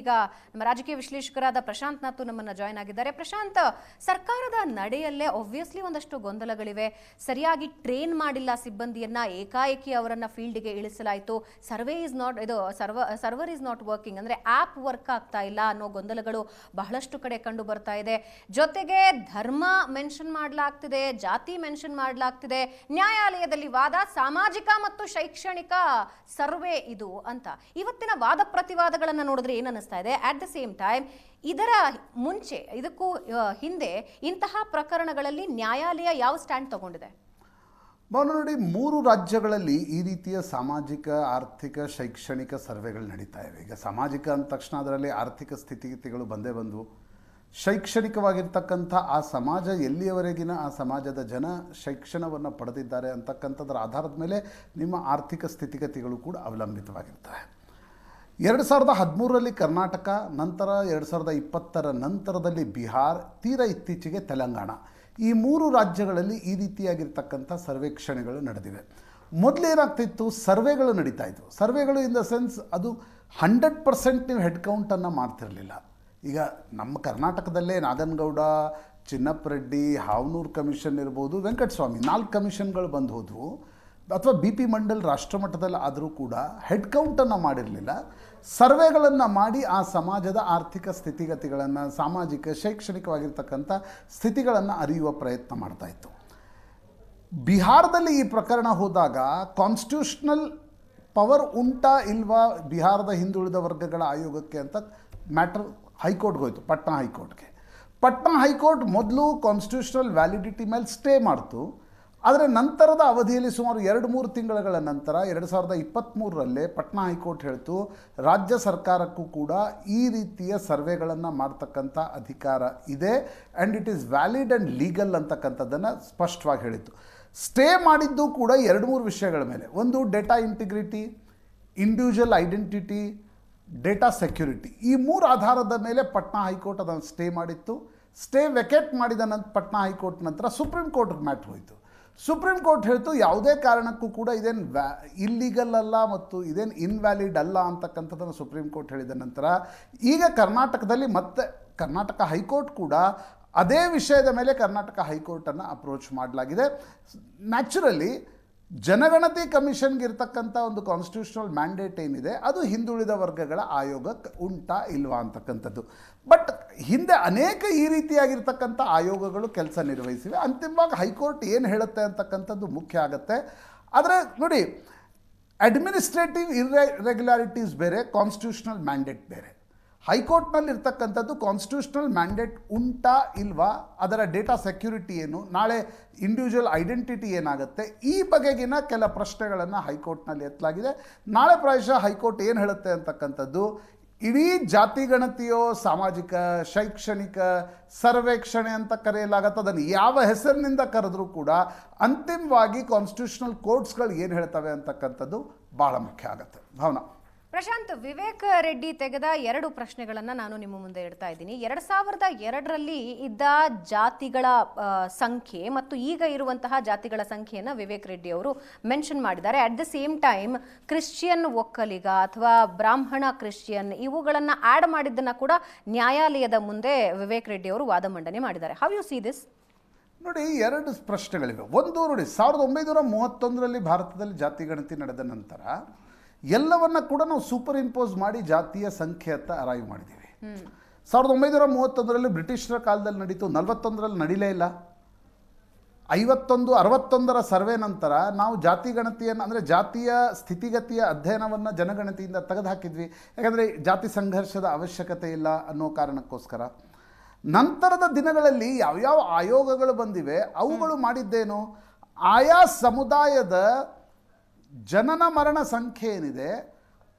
ಈಗ ನಮ್ಮ ರಾಜಕೀಯ ವಿಶ್ಲೇಷಕರಾದ ಪ್ರಶಾಂತ್ ನಾಥ್ ನಮ್ಮನ್ನ ಜಾಯ್ನ್ ಆಗಿದ್ದಾರೆ. ಪ್ರಶಾಂತ್, ಸರ್ಕಾರದ ನಡೆಯಲ್ಲೇ ಆಬ್ವಿಯಸ್ಲಿ ಒಂದಷ್ಟು ಗೊಂದಲಗಳಿವೆ. ಸರಿಯಾಗಿ ಟ್ರೈನ್ ಮಾಡಿಲ್ಲ ಸಿಬ್ಬಂದಿಯನ್ನ, ಏಕಾಏಕಿ ಅವರನ್ನ ಫೀಲ್ಡ್ಗೆ ಇಳಿಸಲಾಯಿತು. ಸರ್ವರ್ ಇಸ್ ನಾಟ್ ವರ್ಕಿಂಗ್, ಅಂದ್ರೆ ಆಪ್ ವರ್ಕ್ ಆಗ್ತಾ ಇಲ್ಲ ಅನ್ನೋ ಗೊಂದಲಗಳು ಬಹಳಷ್ಟು ಕಡೆ ಕಂಡು ಬರ್ತಾ ಇದೆ. ಜೊತೆಗೆ ಧರ್ಮ ಮೆನ್ಷನ್ ಮಾಡಲಾಗ್ತಿದೆ, ಜಾತಿ ಮೆನ್ಷನ್ ಮಾಡಲಾಗ್ತಿದೆ. ನ್ಯಾಯಾಲಯದಲ್ಲಿ ವಾದ ಸಾಮಾಜಿಕ ಮತ್ತು ಶೈಕ್ಷಣಿಕ ಸರ್ವೆ ಇದು ಅಂತ. ಇವತ್ತಿನ ವಾದ ಪ್ರತಿವಾದಗಳನ್ನು ನೋಡಿದ್ರೆ ಏನನ್ನಿಸ್ತಾ ಇದೆ? ಅಟ್ ದ ಸೇಮ್ ಟೈಮ್ ಇದರ ಮುಂಚೆ, ಇದಕ್ಕೂ ಹಿಂದೆ ಇಂತಹ ಪ್ರಕರಣಗಳಲ್ಲಿ ನ್ಯಾಯಾಲಯ ಯಾವ ಸ್ಟ್ಯಾಂಡ್ ತಗೊಂಡಿದೆ? ನೋಡಿ, 3 ರಾಜ್ಯಗಳಲ್ಲಿ ಈ ರೀತಿಯ ಸಾಮಾಜಿಕ, ಆರ್ಥಿಕ, ಶೈಕ್ಷಣಿಕ ಸರ್ವೆಗಳು ನಡೀತಾ ಇವೆ. ಈಗ ಸಾಮಾಜಿಕ ಅಂದ ತಕ್ಷಣ ಅದರಲ್ಲಿ ಆರ್ಥಿಕ ಸ್ಥಿತಿಗತಿಗಳು ಬಂದೇ ಬಂದವು. ಶೈಕ್ಷಣಿಕವಾಗಿರ್ತಕ್ಕಂಥ ಆ ಸಮಾಜ ಎಲ್ಲಿಯವರೆಗಿನ ಆ ಸಮಾಜದ ಜನ ಶಿಕ್ಷಣವನ್ನು ಪಡೆದಿದ್ದಾರೆ ಅಂತಕ್ಕಂಥದ್ರ ಆಧಾರದ ಮೇಲೆ ನಿಮ್ಮ ಆರ್ಥಿಕ ಸ್ಥಿತಿಗತಿಗಳು ಕೂಡ ಅವಲಂಬಿತವಾಗಿರ್ತವೆ. 2013ರಲ್ಲಿ ಕರ್ನಾಟಕ, ನಂತರ 2020ರ ನಂತರದಲ್ಲಿ ಬಿಹಾರ್, ತೀರಾ ಇತ್ತೀಚೆಗೆ ತೆಲಂಗಾಣ, ಈ 3 ರಾಜ್ಯಗಳಲ್ಲಿ ಈ ರೀತಿಯಾಗಿರ್ತಕ್ಕಂಥ ಸರ್ವೇಕ್ಷಣೆಗಳು ನಡೆದಿವೆ. ಮೊದಲೇನಾಗ್ತಿತ್ತು, ಸರ್ವೆಗಳು ನಡೀತಾ ಇತ್ತು. ಸರ್ವೆಗಳು ಇನ್ ದ ಸೆನ್ಸ್ ಅದು 100% ನೀವು ಹೆಡ್ ಕೌಂಟನ್ನು ಮಾಡ್ತಿರಲಿಲ್ಲ. ಈಗ ನಮ್ಮ ಕರ್ನಾಟಕದಲ್ಲೇ ನಾಗನಗೌಡ, ಚಿನ್ನಪ್ಪರೆಡ್ಡಿ, ಹಾವನೂರು ಕಮಿಷನ್ ಇರ್ಬೋದು, ವೆಂಕಟಸ್ವಾಮಿ 4 ಕಮಿಷನ್ಗಳು ಬಂದು ಹೋದವು. ಅಥವಾ BP ಮಂಡಲ್ ರಾಷ್ಟ್ರಮಟ್ಟದಲ್ಲಿ ಆದರೂ ಕೂಡ ಹೆಡ್ ಕೌಂಟನ್ನು ಮಾಡಿರಲಿಲ್ಲ. ಸರ್ವೆಗಳನ್ನು ಮಾಡಿ ಆ ಸಮಾಜದ ಆರ್ಥಿಕ ಸ್ಥಿತಿಗತಿಗಳನ್ನು, ಸಾಮಾಜಿಕ ಶೈಕ್ಷಣಿಕವಾಗಿರ್ತಕ್ಕಂಥ ಸ್ಥಿತಿಗಳನ್ನು ಅರಿಯುವ ಪ್ರಯತ್ನ ಮಾಡ್ತಾಯಿತ್ತು. ಬಿಹಾರದಲ್ಲಿ ಈ ಪ್ರಕರಣ ಹೋದಾಗ ಕಾನ್ಸ್ಟಿಟ್ಯೂಷನಲ್ ಪವರ್ ಉಂಟಾ ಇಲ್ವಾ ಬಿಹಾರದ ಹಿಂದುಳಿದ ವರ್ಗಗಳ ಆಯೋಗಕ್ಕೆ ಅಂತ ಮ್ಯಾಟರ್ ಹೈಕೋರ್ಟ್ಗೆ ಹೋಯಿತು, ಪಟ್ನಾ ಹೈಕೋರ್ಟ್ಗೆ. ಪಟ್ನಾ ಹೈಕೋರ್ಟ್ ಮೊದಲು ಕಾನ್ಸ್ಟಿಟ್ಯೂಷನಲ್ ವ್ಯಾಲಿಡಿಟಿ ಮೇಲೆ ಸ್ಟೇ ಮಾಡ್ತು. ಆದರೆ ನಂತರದ ಅವಧಿಯಲ್ಲಿ ಸುಮಾರು 2-3 ತಿಂಗಳ ನಂತರ 2023ರಲ್ಲೇ ಪಟ್ನಾ ಹೈಕೋರ್ಟ್ ಹೇಳ್ತು, ರಾಜ್ಯ ಸರ್ಕಾರಕ್ಕೂ ಕೂಡ ಈ ರೀತಿಯ ಸರ್ವೆಗಳನ್ನು ಮಾಡ್ತಕ್ಕಂಥ ಅಧಿಕಾರ ಇದೆ and it is valid and legal ಅಂತಕ್ಕಂಥದ್ದನ್ನು ಸ್ಪಷ್ಟವಾಗಿ ಹೇಳಿತ್ತು. ಸ್ಟೇ ಮಾಡಿದ್ದು ಕೂಡ 2-3 ವಿಷಯಗಳ ಮೇಲೆ. ಒಂದು, data integrity, individual identity, data security. ಈ 3 ಆಧಾರದ ಮೇಲೆ ಪಟ್ನಾ ಹೈಕೋರ್ಟ್ ಅದನ್ನು ಸ್ಟೇ ಮಾಡಿತ್ತು. ಸ್ಟೇ ವೆಕೇಟ್ ಮಾಡಿದ ನಂತರ ಪಟ್ನಾ ಹೈಕೋರ್ಟ್ ನಂತರ ಸುಪ್ರೀಂ ಕೋರ್ಟ್ಗೆ ಮ್ಯಾಟ್ರ್ ಹೋಯಿತು. ಸುಪ್ರೀಂ ಕೋರ್ಟ್ ಹೇಳ್ತು ಯಾವುದೇ ಕಾರಣಕ್ಕೂ ಕೂಡ ಇದೇನು ಇಲ್ಲೀಗಲ್ ಅಲ್ಲ ಮತ್ತು ಇದೇನು ಇನ್ವ್ಯಾಲಿಡ್ ಅಲ್ಲ ಅಂತಕ್ಕಂಥದ್ದನ್ನು ಸುಪ್ರೀಂ ಕೋರ್ಟ್ ಹೇಳಿದ ನಂತರ ಈಗ ಕರ್ನಾಟಕದಲ್ಲಿ ಮತ್ತೆ ಕರ್ನಾಟಕ ಹೈಕೋರ್ಟ್ ಕೂಡ ಅದೇ ವಿಷಯದ ಮೇಲೆ ಕರ್ನಾಟಕ ಹೈಕೋರ್ಟನ್ನು ಅಪ್ರೋಚ್ ಮಾಡಲಾಗಿದೆ. ನ್ಯಾಚುರಲಿ ಜನಗಣತಿ ಕಮಿಷನ್ಗೆ ಇರ್ತಕ್ಕಂಥ ಒಂದು ಕಾನ್ಸ್ಟಿಟ್ಯೂಷನಲ್ ಮ್ಯಾಂಡೇಟ್ ಏನಿದೆ ಅದು ಹಿಂದುಳಿದ ವರ್ಗಗಳ ಆಯೋಗಕ್ಕೆ ಉಂಟಾ ಇಲ್ವಾ ಅಂತಕ್ಕಂಥದ್ದು. ಬಟ್ ಹಿಂದೆ ಅನೇಕ ಈ ರೀತಿಯಾಗಿರ್ತಕ್ಕಂಥ ಆಯೋಗಗಳು ಕೆಲಸ ನಿರ್ವಹಿಸಿವೆ. ಅಂತಿಮವಾಗಿ ಹೈಕೋರ್ಟ್ ಏನು ಹೇಳುತ್ತೆ ಅಂತಕ್ಕಂಥದ್ದು ಮುಖ್ಯ ಆಗುತ್ತೆ. ಆದರೆ ನೋಡಿ, ಅಡ್ಮಿನಿಸ್ಟ್ರೇಟಿವ್ ಇರ್ರೆಗ್ಯುಲಾರಿಟೀಸ್ ಬೇರೆ, ಕಾನ್ಸ್ಟಿಟ್ಯೂಷನಲ್ ಮ್ಯಾಂಡೇಟ್ ಬೇರೆ. ಹೈಕೋರ್ಟ್ನಲ್ಲಿ ಇರ್ತಕ್ಕಂಥದ್ದು ಕಾನ್ಸ್ಟಿಟ್ಯೂಷನಲ್ ಮ್ಯಾಂಡೇಟ್ ಉಂಟಾ ಇಲ್ವಾ, ಅದರ ಡೇಟಾ ಸೆಕ್ಯೂರಿಟಿ ಏನು, ನಾಳೆ ಇಂಡಿವಿಜುವಲ್ ಐಡೆಂಟಿಟಿ ಏನಾಗುತ್ತೆ, ಈ ಬಗೆಗಿನ ಕೆಲ ಪ್ರಶ್ನೆಗಳನ್ನು ಹೈಕೋರ್ಟ್ನಲ್ಲಿ ಎತ್ತಲಾಗಿದೆ. ನಾಳೆ ಪ್ರಾಯಶಃ ಹೈಕೋರ್ಟ್ ಏನು ಹೇಳುತ್ತೆ ಅಂತಕ್ಕಂಥದ್ದು, ಇಡೀ ಜಾತಿ ಗಣತಿಯೋ ಸಾಮಾಜಿಕ ಶೈಕ್ಷಣಿಕ ಸರ್ವೇಕ್ಷಣೆ ಅಂತ ಕರೆಯಲಾಗತ್ತೆ, ಅದನ್ನು ಯಾವ ಹೆಸರಿನಿಂದ ಕರೆದ್ರೂ ಕೂಡ ಅಂತಿಮವಾಗಿ ಕಾನ್ಸ್ಟಿಟ್ಯೂಷನಲ್ ಕೋರ್ಟ್ಸ್ಗಳು ಏನು ಹೇಳ್ತವೆ ಅಂತಕ್ಕಂಥದ್ದು ಭಾಳ ಮುಖ್ಯ ಆಗುತ್ತೆ. ಭಾವನಾ. ಪ್ರಶಾಂತ್, ವಿವೇಕ್ ರೆಡ್ಡಿ ತೆಗೆದ 2 ಪ್ರಶ್ನೆಗಳನ್ನು ನಾನು ನಿಮ್ಮ ಮುಂದೆ ಇಡ್ತಾ ಇದ್ದೀನಿ. 2002ರಲ್ಲಿ ಇದ್ದ ಜಾತಿಗಳ ಸಂಖ್ಯೆ ಮತ್ತು ಈಗ ಇರುವಂತಹ ಜಾತಿಗಳ ಸಂಖ್ಯೆಯನ್ನು ವಿವೇಕ್ ರೆಡ್ಡಿ ಅವರು ಮೆನ್ಷನ್ ಮಾಡಿದ್ದಾರೆ. At the same time Christian Vokkaliga ಅಥವಾ ಬ್ರಾಹ್ಮಣ ಕ್ರಿಶ್ಚಿಯನ್ ಇವುಗಳನ್ನು ಆ್ಯಡ್ ಮಾಡಿದ್ದನ್ನು ಕೂಡ ನ್ಯಾಯಾಲಯದ ಮುಂದೆ ವಿವೇಕ್ ರೆಡ್ಡಿ ಅವರು ವಾದ ಮಂಡನೆ ಮಾಡಿದ್ದಾರೆ. How U see this? ನೋಡಿ, 2 ಪ್ರಶ್ನೆಗಳಿವೆ. ಒಂದು ನೋಡಿ, 1931ರಲ್ಲಿ ಭಾರತದಲ್ಲಿ ಜಾತಿ ಗಣತಿ ನಡೆದ ನಂತರ ಎಲ್ಲವನ್ನ ಕೂಡ ನಾವು ಸೂಪರ್ ಇಂಪೋಸ್ ಮಾಡಿ ಜಾತಿಯ ಸಂಖ್ಯೆಯತ್ತ ಅರೈವ್ ಮಾಡಿದ್ದೀವಿ. 1931ರಲ್ಲಿ ಬ್ರಿಟಿಷರ ಕಾಲದಲ್ಲಿ ನಡೀತು, 41ರಲ್ಲಿ ನಡೀಲೇ ಇಲ್ಲ. 61-61ರ ಸರ್ವೆ ನಂತರ ನಾವು ಜಾತಿ ಗಣತಿಯನ್ನು, ಅಂದರೆ ಜಾತಿಯ ಸ್ಥಿತಿಗತಿಯ ಅಧ್ಯಯನವನ್ನು ಜನಗಣತಿಯಿಂದ ತೆಗೆದುಹಾಕಿದ್ವಿ. ಯಾಕಂದರೆ ಜಾತಿ ಸಂಘರ್ಷದ ಅವಶ್ಯಕತೆ ಇಲ್ಲ ಅನ್ನೋ ಕಾರಣಕ್ಕೋಸ್ಕರ. ನಂತರದ ದಿನಗಳಲ್ಲಿ ಯಾವ್ಯಾವ ಆಯೋಗಗಳು ಬಂದಿವೆ ಅವುಗಳು ಮಾಡಿದ್ದೇನು, ಆಯಾ ಸಮುದಾಯದ ಜನನ ಮರಣ ಸಂಖ್ಯೆ ಏನಿದೆ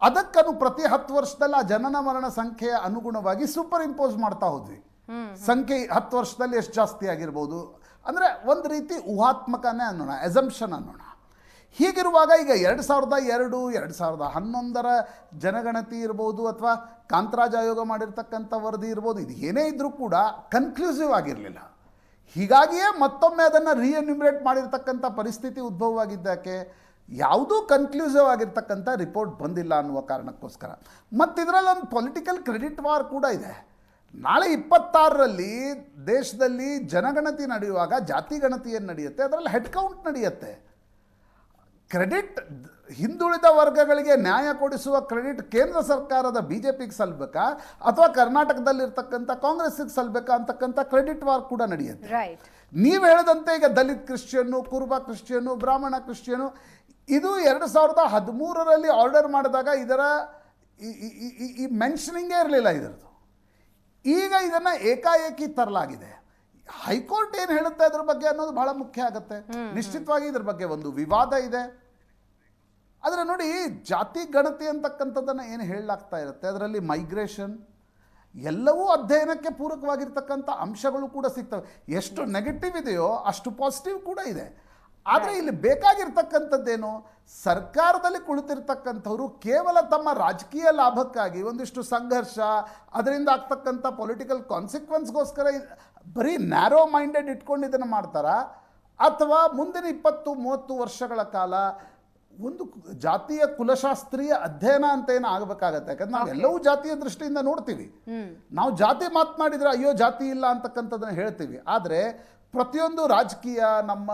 ಅದಕ್ಕನು ಪ್ರತಿ 10 ವರ್ಷದಲ್ಲಿ ಆ ಜನನ ಮರಣ ಸಂಖ್ಯೆಯ ಅನುಗುಣವಾಗಿ ಸೂಪರ್ ಇಂಪೋಸ್ ಮಾಡ್ತಾ ಹೋದ್ವಿ. ಸಂಖ್ಯೆ 10 ವರ್ಷದಲ್ಲಿ ಎಷ್ಟು ಜಾಸ್ತಿ ಆಗಿರ್ಬೋದು, ಅಂದರೆ ಒಂದು ರೀತಿ ಊಹಾತ್ಮಕನೇ ಅನ್ನೋಣ, ಎಸಂಪ್ಷನ್ ಅನ್ನೋಣ. ಹೀಗಿರುವಾಗ ಈಗ 2002, 2011ರ ಜನಗಣತಿ ಇರ್ಬೋದು ಅಥವಾ ಕಾಂತರಾಜ್ ಆಯೋಗ ಮಾಡಿರ್ತಕ್ಕಂಥ ವರದಿ ಇರ್ಬೋದು, ಇದು ಏನೇ ಇದ್ರೂ ಕೂಡ ಕನ್ಕ್ಲೂಸಿವ್ ಆಗಿರಲಿಲ್ಲ. ಹೀಗಾಗಿಯೇ ಮತ್ತೊಮ್ಮೆ ಅದನ್ನು ರೀಎನ್ಯುಮರೇಟ್ ಮಾಡಿರ್ತಕ್ಕಂಥ ಪರಿಸ್ಥಿತಿ ಉದ್ಭವವಾಗಿದ್ದಕ್ಕೆ ಯಾವುದೂ ಕನ್ಕ್ಲೂಸಿವ್ ಆಗಿರ್ತಕ್ಕಂಥ ರಿಪೋರ್ಟ್ ಬಂದಿಲ್ಲ ಅನ್ನುವ ಕಾರಣಕ್ಕೋಸ್ಕರ. ಮತ್ತು ಇದರಲ್ಲೊಂದು ಪೊಲಿಟಿಕಲ್ ಕ್ರೆಡಿಟ್ ವಾರ್ ಕೂಡ ಇದೆ. ನಾಳೆ 26ರಲ್ಲಿ ದೇಶದಲ್ಲಿ ಜನಗಣತಿ ನಡೆಯುವಾಗ ಜಾತಿ ಗಣತಿ ಏನು ನಡೆಯುತ್ತೆ, ಅದರಲ್ಲಿ ಹೆಡ್ ಕೌಂಟ್ ನಡೆಯುತ್ತೆ. ಕ್ರೆಡಿಟ್ ಹಿಂದುಳಿದ ವರ್ಗಗಳಿಗೆ ನ್ಯಾಯ ಕೊಡಿಸುವ ಕ್ರೆಡಿಟ್ ಕೇಂದ್ರ ಸರ್ಕಾರದ BJPಗೆ ಸಲ್ಲಬೇಕಾ ಅಥವಾ ಕರ್ನಾಟಕದಲ್ಲಿರ್ತಕ್ಕಂಥ ಕಾಂಗ್ರೆಸ್ಸಿಗೆ ಸಲ್ಲಬೇಕಾ ಅಂತಕ್ಕಂಥ ಕ್ರೆಡಿಟ್ ವಾರ್ ಕೂಡ ನಡೆಯುತ್ತೆ. ರೈಟ್. ನೀವು ಹೇಳಿದಂತೆ ಈಗ ದಲಿತ್ ಕ್ರಿಶ್ಚಿಯನ್ನು, ಕುರುಬ ಕ್ರಿಶ್ಚಿಯನ್ನು, ಬ್ರಾಹ್ಮಣ ಕ್ರಿಶ್ಚಿಯನ್ನು, ಇದು 2013ರಲ್ಲಿ ಆರ್ಡರ್ ಮಾಡಿದಾಗ ಇದರ ಈ ಮೆನ್ಷನಿಂಗೇ ಇರಲಿಲ್ಲ ಇದರದ್ದು. ಈಗ ಇದನ್ನು ಏಕಾಏಕಿ ತರಲಾಗಿದೆ. ಹೈಕೋರ್ಟ್ ಏನು ಹೇಳುತ್ತೆ ಇದ್ರ ಬಗ್ಗೆ ಅನ್ನೋದು ಬಹಳ ಮುಖ್ಯ ಆಗುತ್ತೆ. ನಿಶ್ಚಿತವಾಗಿ ಇದ್ರ ಬಗ್ಗೆ ಒಂದು ವಿವಾದ ಇದೆ. ಆದರೆ ನೋಡಿ, ಜಾತಿ ಗಣತಿ ಅಂತಕ್ಕಂಥದ್ದನ್ನು ಏನು ಹೇಳಲಾಗ್ತಾ ಇರುತ್ತೆ, ಅದರಲ್ಲಿ ಮೈಗ್ರೇಷನ್ ಎಲ್ಲವೂ ಅಧ್ಯಯನಕ್ಕೆ ಪೂರಕವಾಗಿರ್ತಕ್ಕಂಥ ಅಂಶಗಳು ಕೂಡ ಸಿಗ್ತವೆ. ಎಷ್ಟು ನೆಗೆಟಿವ್ ಇದೆಯೋ ಅಷ್ಟು ಪಾಸಿಟಿವ್ ಕೂಡ ಇದೆ. ಆದರೆ ಇಲ್ಲಿ ಬೇಕಾಗಿರ್ತಕ್ಕಂಥದ್ದೇನು, ಸರ್ಕಾರದಲ್ಲಿ ಕುಳಿತಿರ್ತಕ್ಕಂಥವ್ರು ಕೇವಲ ತಮ್ಮ ರಾಜಕೀಯ ಲಾಭಕ್ಕಾಗಿ ಒಂದಿಷ್ಟು ಸಂಘರ್ಷ, ಅದರಿಂದ ಆಗ್ತಕ್ಕಂಥ ಪೊಲಿಟಿಕಲ್ ಕಾನ್ಸಿಕ್ವೆನ್ಸ್ಗೋಸ್ಕರ ಬರೀ ನ್ಯಾರೋ ಮೈಂಡೆಡ್ ಇಟ್ಕೊಂಡು ಇದನ್ನು ಮಾಡ್ತಾರಾ, ಅಥವಾ ಮುಂದಿನ 20-30 ವರ್ಷಗಳ ಕಾಲ ಒಂದು ಜಾತಿಯ ಕುಲಶಾಸ್ತ್ರೀಯ ಅಧ್ಯಯನ ಅಂತ ಏನು ಆಗಬೇಕಾಗತ್ತೆ. ಯಾಕಂದ್ರೆ ನಾವು ಎಲ್ಲವೂ ಜಾತಿಯ ದೃಷ್ಟಿಯಿಂದ ನೋಡ್ತೀವಿ. ನಾವು ಜಾತಿ ಮಾತನಾಡಿದ್ರೆ ಅಯ್ಯೋ ಜಾತಿ ಇಲ್ಲ ಅಂತಕ್ಕಂಥದ್ದನ್ನು ಹೇಳ್ತೀವಿ. ಆದರೆ ಪ್ರತಿಯೊಂದು ರಾಜಕೀಯ, ನಮ್ಮ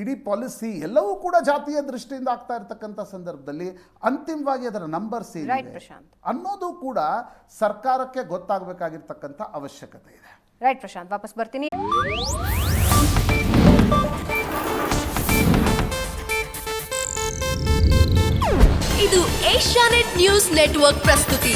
ಇಡೀ ಪಾಲಿಸಿ ಎಲ್ಲವೂ ಕೂಡ ಜಾತಿಯ ದೃಷ್ಟಿಯಿಂದ ಆಗ್ತಾ ಇರ್ತಕ್ಕಂಥ ಸಂದರ್ಭದಲ್ಲಿ ಅಂತಿಮವಾಗಿ ಅದರ ನಂಬರ್ಸ್ ಏನಿದೆ ಅನ್ನೋದು ಕೂಡ ಸರ್ಕಾರಕ್ಕೆ ಗೊತ್ತಾಗಬೇಕಾಗಿರ್ತಕ್ಕಂಥ ಅವಶ್ಯಕತೆ ಇದೆ. ರೈಟ್ ಪ್ರಶಾಂತ್, ವಾಪಸ್ ಬರ್ತೀನಿ. ಇದು ಏಷ್ಯಾನೆಟ್ ನ್ಯೂಸ್ ನೆಟ್ವರ್ಕ್ ಪ್ರಸ್ತುತಿ.